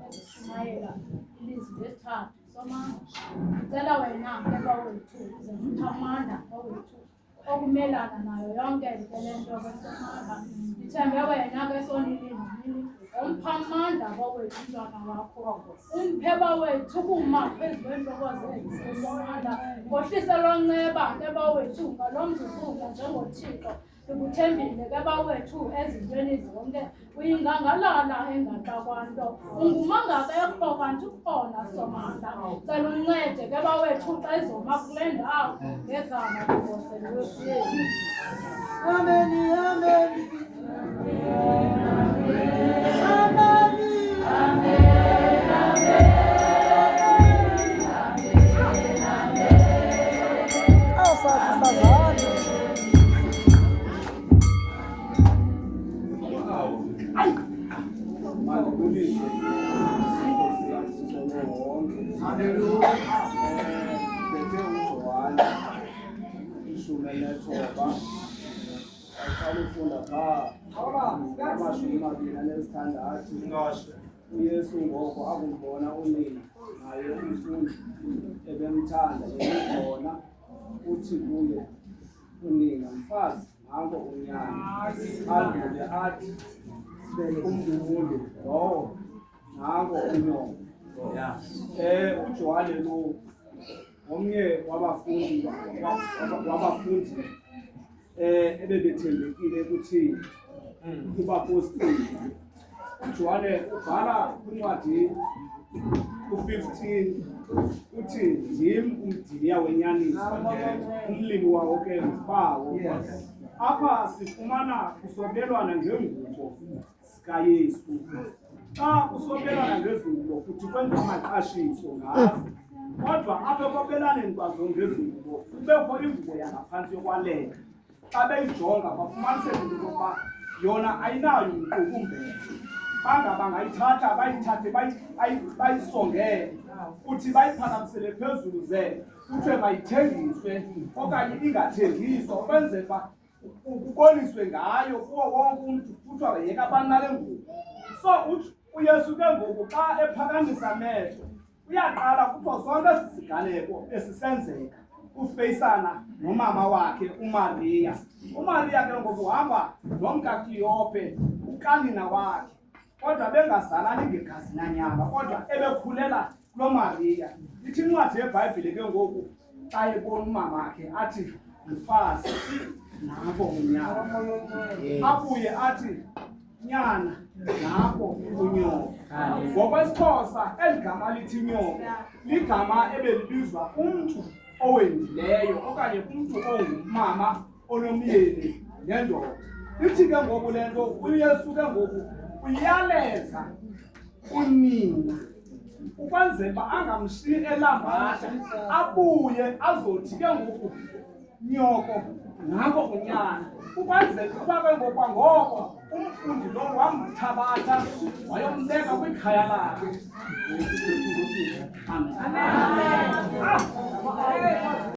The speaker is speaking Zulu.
ezishumayela ilizwi lesithathu somandla. Ndicela wena ke bawethu uze uphe amandla bawethu okumelana nayo yonke le nto ke somandla. Ndithembe wena ke sonini nini umpha amandla bawethu umntwana wakho. Umphe bawethu ukuma phezu kweentloko zethu somandla. Ngohlise lwanceba ke bawethu ngalo mzuzu njengoThixo. Ndikuthembile ke bawethu ezintweni zonke uyingangalala engaxa kwanto ungumangabekho kanti ukhona somandla. Cela uncede ke bawethu xa ezoma kule ndawo ngegama lenkosi wethu. Ameni, ameni. uYesu ngoko akumbona unina naye umfundi ebemthanda yena uthi kuye unina mfazi nango unyana andule athi umfundi lowo nango unyoko uJohane lo omnye wabafundi ebebethembekile kuthini kubapostoli. uJohane ubhala kwincwadi u-15 uthi ndim umdiliya wenyaniso umlimi wawo ke nguBawo. Apha sifumana kusobelwana ngengubo zikaYesu. Xa kusobelwana ngezingubo futhi kwenza amaqashiso ngazo, kodwa apha ekwabelaneni kwazo ngezingubo kubekho ingubo yangaphantsi yokwalela. Xa beyijonga bafumaniseke into yokuba yona ayinayo uqukumbelo. Banga bangayithatha bayithathe bayisongele futhi bayiphakamisele phezulu ze kuthiwe mayithengiswe okanye ingathengiswa ukwenzela uba kuboniswe ngayo kuwo wonke umntu kuthiwa yeka abantu nale ngubo. So uYesu ke ngoku xa ephakamisa amehlo uyaqala kuthiwa sonke esi siganeko esisenzeka ufeyisana nomama wakhe uMariya. uMariya ke ngoku uhamba nomkaKleope ukanina wakhe, kodwa bengazalani ngegazi nanyama, kodwa ebekhulela kulo Mariya. Ithi incwadi yeBhayibhile ke ngoku xa ebona umamakhe athi mfazi nako unyana, abuye athi nyana nako unyoko. NgokwesiXhosa eli gama lithi nyoko ligama ebelibizwa umntu owendileyo okanye umntu ongumama onomyeni nendoda. Ithi ke ngoku le nto uYesu ke ngoku uyaleza unina ukwenzela uba angamshiyi elambatha, abuye azothi ke ngoku nyoko nako unyana, ukwenzela uba ke ngoku kwangoko umfundi lo wamthabatha wayombeka kwikhaya lakhe. Amen.